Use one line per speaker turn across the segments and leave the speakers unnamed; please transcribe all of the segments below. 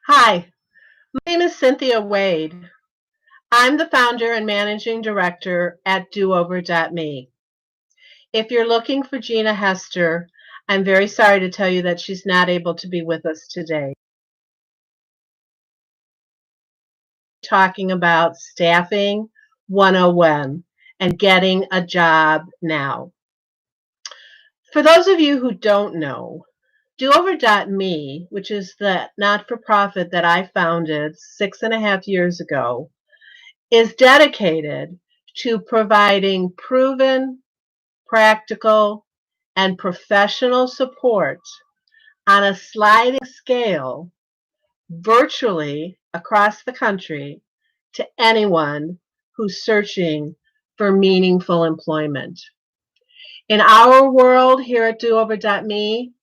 Hi, my name is Cynthia Wade. I'm the founder and managing director at DoOver.me. If you're looking for Gina Hester, I'm very sorry to tell you that she's not able to be with us today. Talking about Staffing 101 and getting a job now. For those of you who don't know, DoOver.me, which is the not-for-profit that I founded 6.5 years ago, is dedicated to providing proven, practical, and professional support on a sliding scale virtually across the country to anyone who's searching for meaningful employment. In our world here at DoOver.me,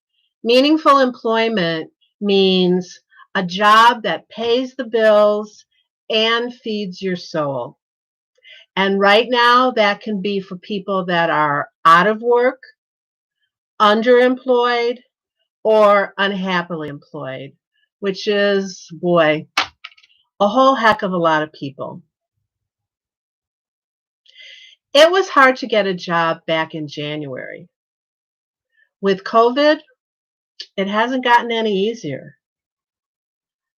meaningful employment means a job that pays the bills and feeds your soul. And right now, that can be for people that are out of work, underemployed, or unhappily employed, which is, boy, a whole heck of a lot of people. It was hard to get a job back in January. With COVID, it hasn't gotten any easier.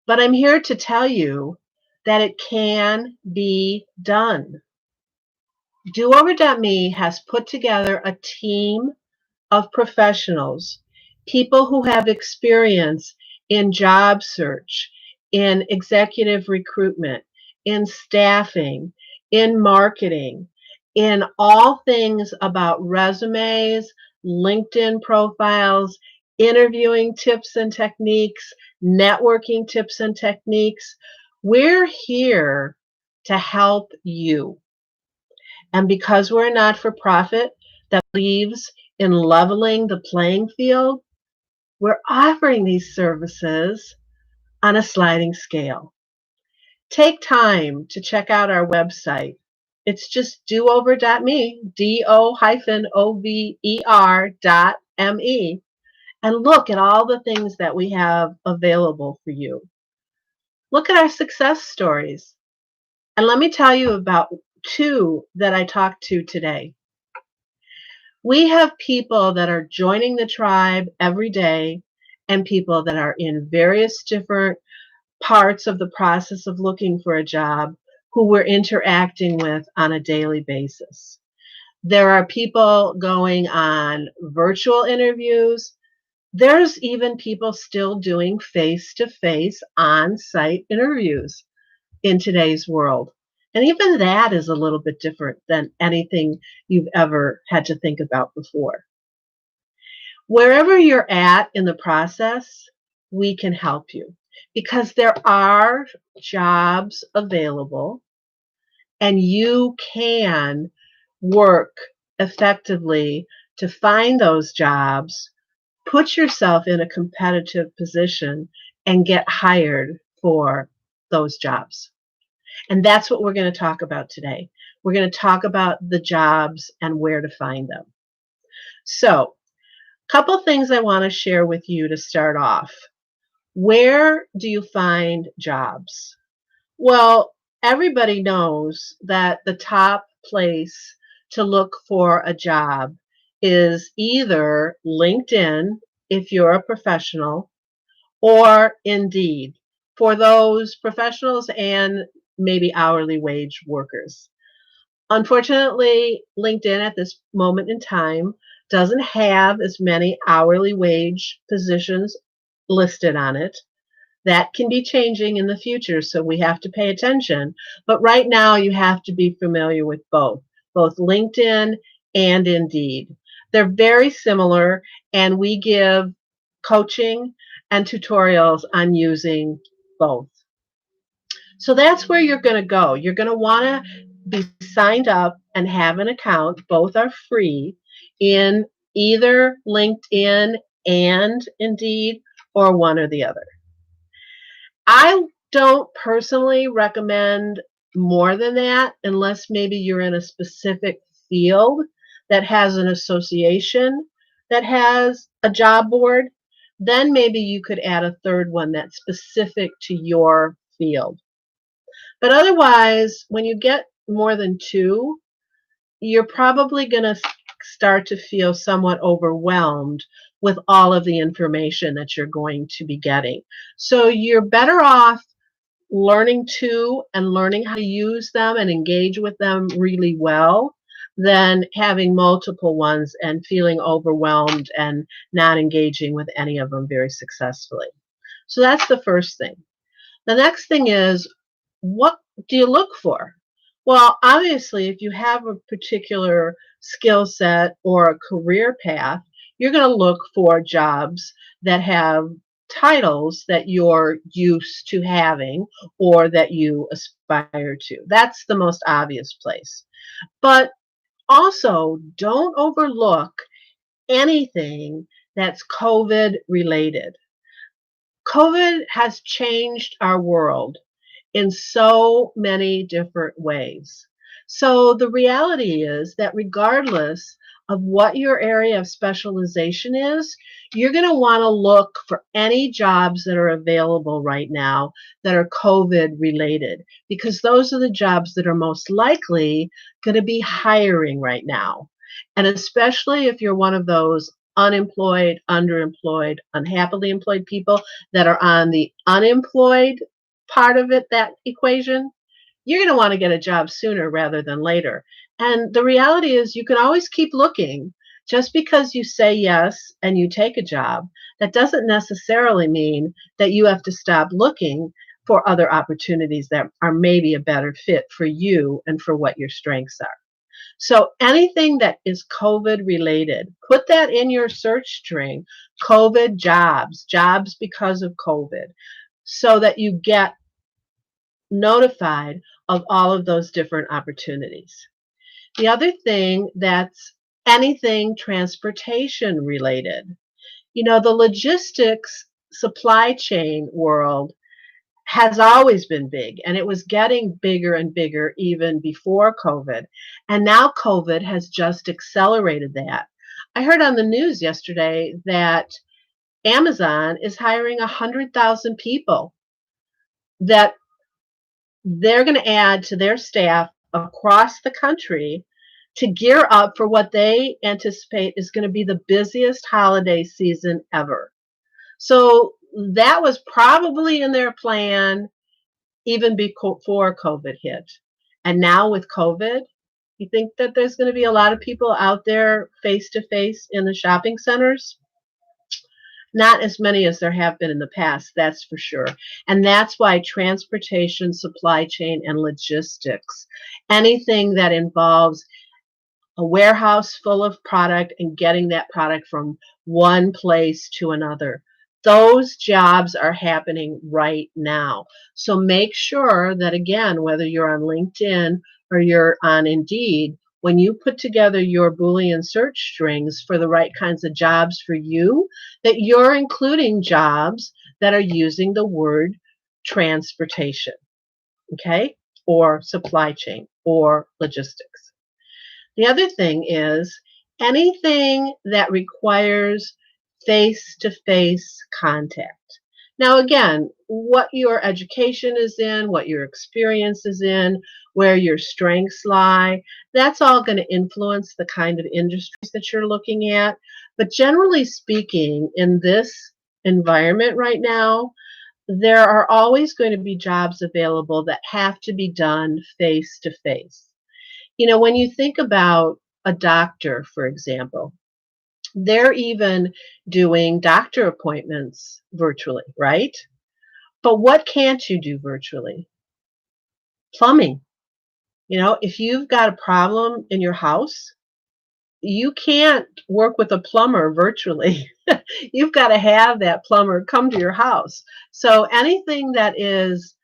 But I'm here to tell you that it can be done. DoOver.me has put together a team of professionals, people who have experience in job search, in executive recruitment, in staffing, in marketing, in all things about resumes, LinkedIn profiles, interviewing tips and techniques, networking tips and techniques. We're here to help you. And because we're a not-for-profit that believes in leveling the playing field, we're offering these services on a sliding scale. Take time to check out our website. It's just doover.me, DOOVER.me, and look at all the things that we have available for you. Look at our success stories. And let me tell you about two that I talked to today. We have people that are joining the tribe every day and people that are in various different parts of the process of looking for a job who we're interacting with on a daily basis. There are people going on virtual interviews. There's even people still doing face-to-face on-site interviews in today's world. And even that is a little bit different than anything you've ever had to think about before. Wherever you're at in the process, we can help you because there are jobs available and you can work effectively to find those jobs, put yourself in a competitive position, and get hired for those jobs. And that's what we're going to talk about today. We're going to talk about the jobs and where to find them. So, a couple things I want to share with you to start off. Where do you find jobs? Well, everybody knows that the top place to look for a job is either LinkedIn, if you're a professional, or Indeed, for those professionals and maybe hourly wage workers. Unfortunately, LinkedIn at this moment in time doesn't have as many hourly wage positions listed on it. That can be changing in the future, so we have to pay attention. But right now, you have to be familiar with both LinkedIn and Indeed. They're very similar, and we give coaching and tutorials on using both. So that's where you're going to go. You're going to want to be signed up and have an account. Both are free in either LinkedIn and Indeed or one or the other. I don't personally recommend more than that unless maybe you're in a specific field that has an association that has a job board. Then maybe you could add a third one that's specific to your field. But otherwise, when you get more than two, you're probably going to start to feel somewhat overwhelmed with all of the information that you're going to be getting. So you're better off learning two and learning how to use them and engage with them really well than having multiple ones and feeling overwhelmed and not engaging with any of them very successfully. So that's the first thing. The next thing is, what do you look for? Well, obviously, if you have a particular skill set or a career path, you're going to look for jobs that have titles that you're used to having or that you aspire to. That's the most obvious place. But also, don't overlook anything that's COVID related. COVID has changed our world in so many different ways. So the reality is that regardless of what your area of specialization is, you're going to want to look for any jobs that are available right now that are COVID related, because those are the jobs that are most likely going to be hiring right now. And especially if you're one of those unemployed, underemployed, unhappily employed people that are on the unemployed part of it, that equation, you're going to want to get a job sooner rather than later. And the reality is, you can always keep looking. Just because you say yes and you take a job, that doesn't necessarily mean that you have to stop looking for other opportunities that are maybe a better fit for you and for what your strengths are. So anything that is COVID related, put that in your search string. COVID jobs, jobs because of COVID, so that you get notified of all of those different opportunities. The other thing that's anything transportation related. You know, the logistics supply chain world has always been big, and it was getting bigger and bigger even before COVID. And now COVID has just accelerated that. I heard on the news yesterday that Amazon is hiring 100,000 people that they're going to add to their staff across the country to gear up for what they anticipate is going to be the busiest holiday season ever. So that was probably in their plan even before COVID hit. And now with COVID, you think that there's going to be a lot of people out there face to face in the shopping centers? Not as many as there have been in the past, that's for sure. And that's why transportation, supply chain, and logistics, anything that involves a warehouse full of product and getting that product from one place to another, those jobs are happening right now. So make sure that, again, whether you're on LinkedIn or you're on Indeed, when you put together your Boolean search strings for the right kinds of jobs for you, that you're including jobs that are using the word transportation, okay, or supply chain or logistics. The other thing is anything that requires face-to-face contact. Now, again, what your education is in, what your experience is in, where your strengths lie, that's all going to influence the kind of industries that you're looking at. But generally speaking, in this environment right now, there are always going to be jobs available that have to be done face to face. You know, when you think about a doctor, for example, they're even doing doctor appointments virtually, right? But what can't you do virtually? Plumbing. You know, if you've got a problem in your house, you can't work with a plumber virtually. You've got to have that plumber come to your house. So anything that is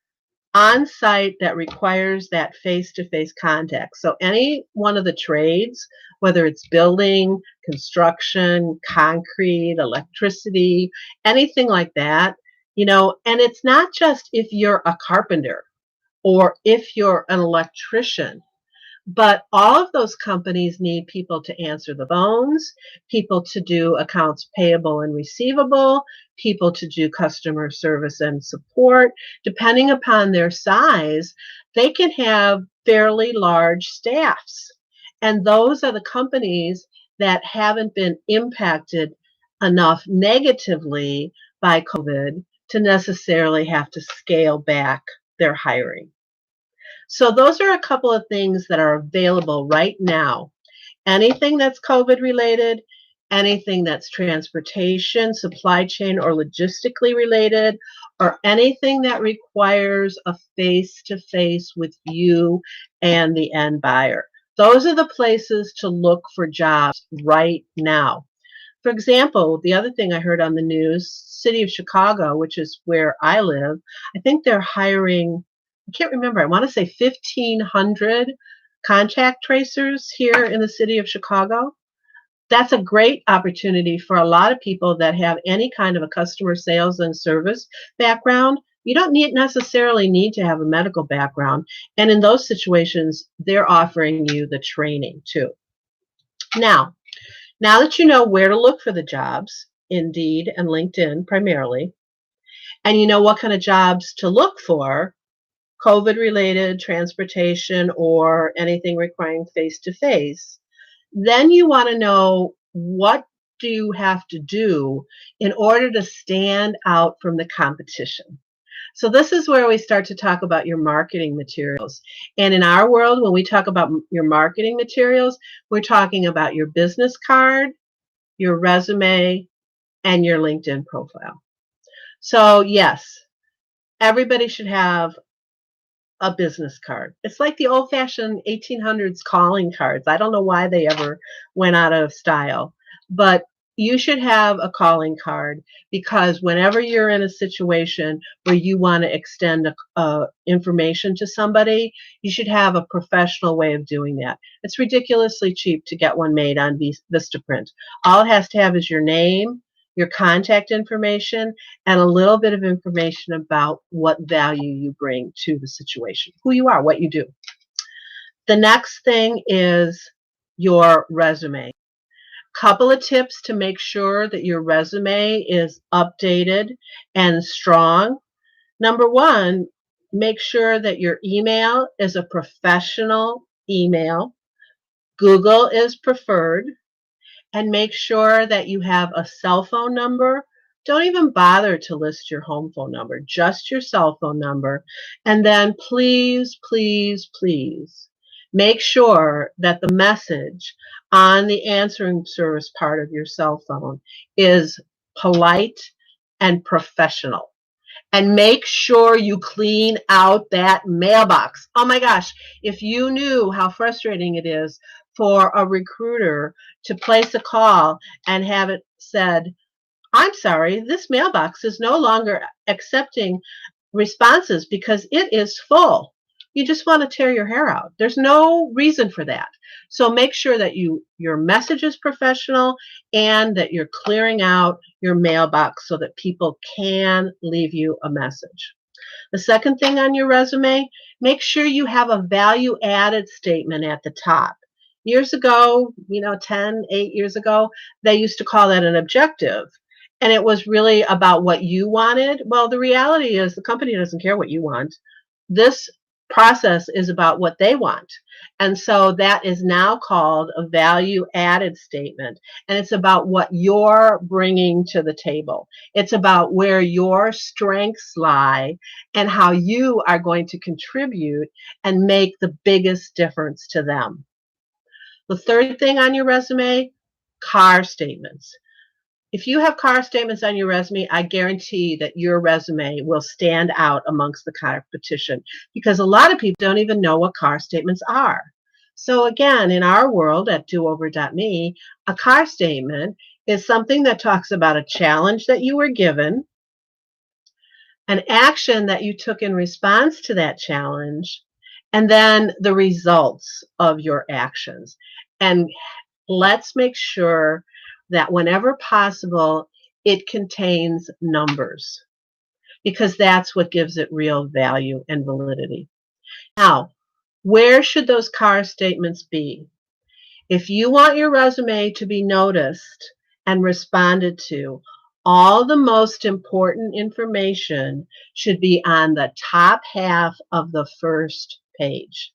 on site that requires that face to face contact. So, any one of the trades, whether it's building, construction, concrete, electricity, anything like that, you know, and it's not just if you're a carpenter or if you're an electrician, But all of those companies need people to answer the phones, people to do accounts payable and receivable, people to do customer service and support. Depending upon their size, they can have fairly large staffs. And those are the companies that haven't been impacted enough negatively by COVID to necessarily have to scale back their hiring. So those are a couple of things that are available right now. Anything that's COVID related, anything that's transportation, supply chain, or logistically related, or anything that requires a face-to-face with you and the end buyer. Those are the places to look for jobs right now. For example, the other thing I heard on the news, City of Chicago, which is where I live, I think they're hiring, I can't remember, I want to say 1,500 contact tracers here in the city of Chicago. That's a great opportunity for a lot of people that have any kind of a customer sales and service background. You don't necessarily need to have a medical background. And in those situations, they're offering you the training too. Now that you know where to look for the jobs, Indeed and LinkedIn primarily, and you know what kind of jobs to look for, COVID related, transportation, or anything requiring face to face, then you want to know what do you have to do in order to stand out from the competition. So this is where we start to talk about your marketing materials. And in our world, when we talk about your marketing materials, we're talking about your business card, your resume, and your LinkedIn profile. So yes, everybody should have a business card. It's like the old-fashioned 1800s calling cards. I don't know why they ever went out of style, but you should have a calling card because whenever you're in a situation where you want to extend information to somebody, you should have a professional way of doing that. It's ridiculously cheap to get one made on Vistaprint. All it has to have is your name, your contact information, and a little bit of information about what value you bring to the situation, who you are, what you do. The next thing is your resume. Couple of tips to make sure that your resume is updated and strong. Number one, make sure that your email is a professional email. Google is preferred. And make sure that you have a cell phone number. Don't even bother to list your home phone number, just your cell phone number. And then please, please, please make sure that the message on the answering service part of your cell phone is polite and professional. And make sure you clean out that mailbox. Oh my gosh, if you knew how frustrating it is for a recruiter to place a call and have it said, I'm sorry, this mailbox is no longer accepting responses because it is full. You just want to tear your hair out. There's no reason for that. So make sure that your message is professional and that you're clearing out your mailbox so that people can leave you a message. The second thing on your resume, make sure you have a value added statement at the top. Years ago, 8 years ago, they used to call that an objective. And it was really about what you wanted. Well, the reality is the company doesn't care what you want. This process is about what they want. And so that is now called a value added statement. And it's about what you're bringing to the table. It's about where your strengths lie and how you are going to contribute and make the biggest difference to them. The third thing on your resume, car statements. If you have car statements on your resume, I guarantee that your resume will stand out amongst the competition because a lot of people don't even know what car statements are. So again, in our world at DoOver.me, a car statement is something that talks about a challenge that you were given, an action that you took in response to that challenge, and then the results of your actions. And let's make sure that whenever possible, it contains numbers because that's what gives it real value and validity. Now, Where should those car statements be? If you want your resume to be noticed and responded to, all the most important information should be on the top half of the first page.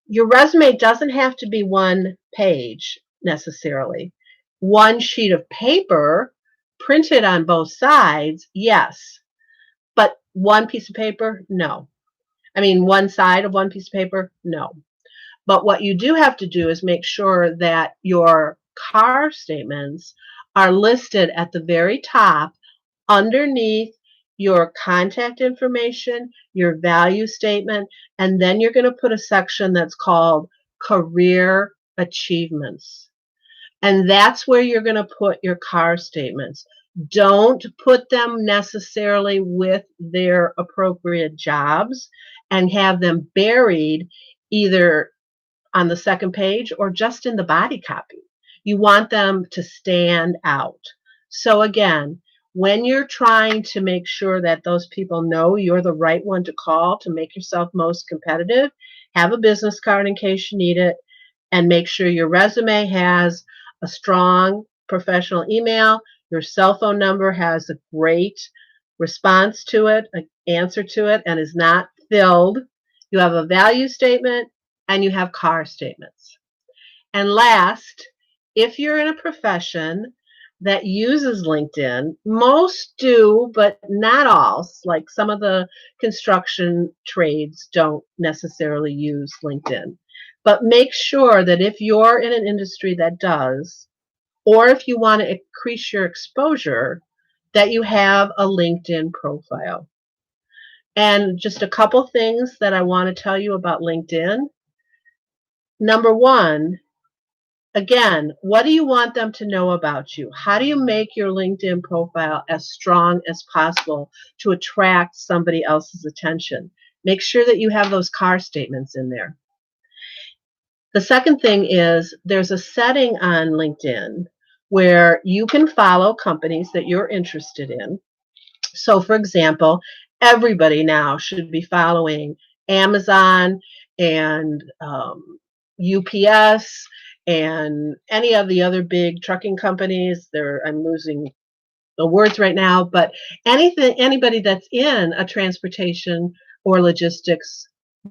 Your resume doesn't have to be one page necessarily. One sheet of paper printed on both sides, yes. But one piece of paper, no. I mean, one side of one piece of paper, no. But what you do have to do is make sure that your car statements are listed at the very top underneath your contact information, your value statement, and then you're going to put a section that's called career achievements. And that's where you're going to put your car statements. Don't put them necessarily with their appropriate jobs and have them buried either on the second page or just in the body copy. You want them to stand out. So again, when you're trying to make sure that those people know you're the right one to call to make yourself most competitive, have a business card in case you need it, and make sure your resume has a strong professional email, your cell phone number has a great response to it, an answer to it, and is not filled. You have a value statement and you have car statements. And last, if you're in a profession that uses LinkedIn, most do, but not all. Like some of the construction trades don't necessarily use LinkedIn. But make sure that if you're in an industry that does, or if you want to increase your exposure, that you have a LinkedIn profile. And just a couple things that I want to tell you about LinkedIn. Number one, again, what do you want them to know about you? How do you make your LinkedIn profile as strong as possible to attract somebody else's attention? Make sure that you have those car statements in there. The second thing is there's a setting on LinkedIn where you can follow companies that you're interested in. So, for example, everybody now should be following Amazon and UPS and any of the other big trucking companies. I'm losing the words right now, but anybody that's in a transportation or logistics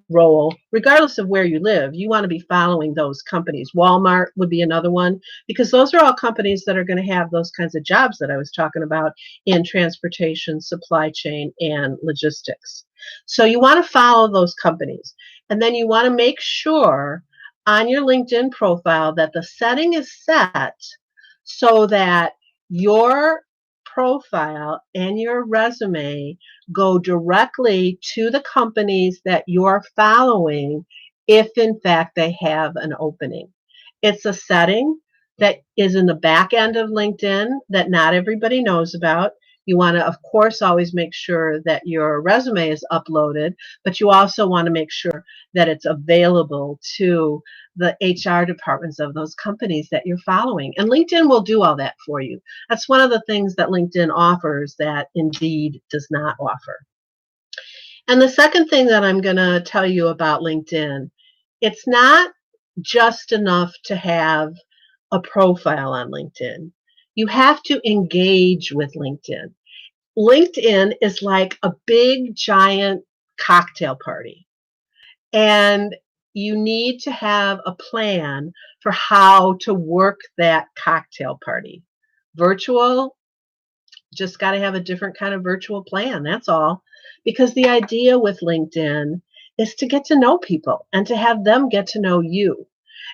role, regardless of where you live, you want to be following those companies. Walmart would be another one, because those are all companies that are going to have those kinds of jobs that I was talking about in transportation, supply chain, and logistics. So you want to follow those companies. And then you want to make sure on your LinkedIn profile that the setting is set so that your profile and your resume go directly to the companies that you're following if in fact they have an opening. It's a setting that is in the back end of LinkedIn that not everybody knows about. You want to, of course, always make sure that your resume is uploaded, but you also want to make sure that it's available to the HR departments of those companies that you're following. And LinkedIn will do all that for you. That's one of the things that LinkedIn offers that Indeed does not offer. And the second thing that I'm going to tell you about LinkedIn, it's not just enough to have a profile on LinkedIn. You have to engage with LinkedIn. LinkedIn is like a big, giant cocktail party. And you need to have a plan for how to work that cocktail party. Virtual, just got to have a different kind of virtual plan. That's all. Because the idea with LinkedIn is to get to know people and to have them get to know you.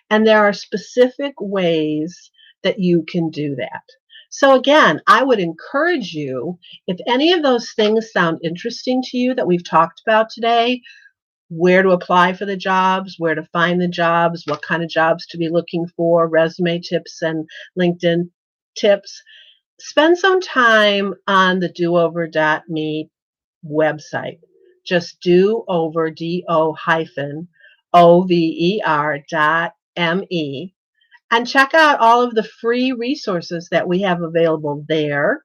And there are specific ways that you can do that. So again, I would encourage you, if any of those things sound interesting to you that we've talked about today, where to apply for the jobs, where to find the jobs, what kind of jobs to be looking for, resume tips and LinkedIn tips, spend some time on the doover.me website. Just dover, DO-OVER.me, and check out all of the free resources that we have available there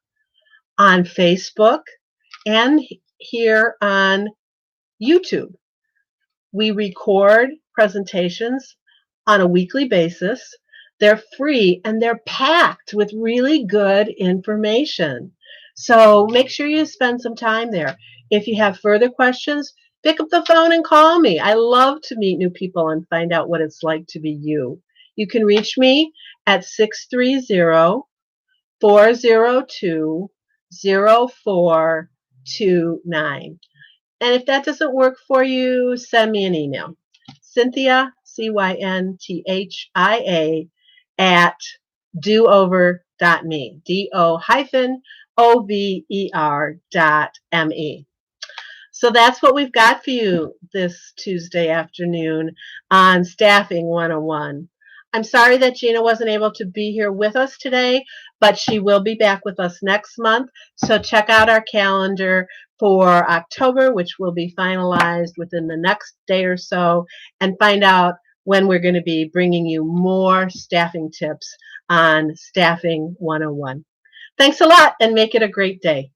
on Facebook and here on YouTube. We record presentations on a weekly basis. They're free and they're packed with really good information. So make sure you spend some time there. If you have further questions, pick up the phone and call me. I love to meet new people and find out what it's like to be you. You can reach me at 630-402-0429. And if that doesn't work for you, send me an email. Cynthia, Cynthia, at dover.me, DO-OVER.me. So that's what we've got for you this Tuesday afternoon on Staffing 101. I'm sorry that Gina wasn't able to be here with us today, but she will be back with us next month. So check out our calendar for October, which will be finalized within the next day or so, and find out when we're going to be bringing you more staffing tips on Staffing 101. Thanks a lot and make it a great day.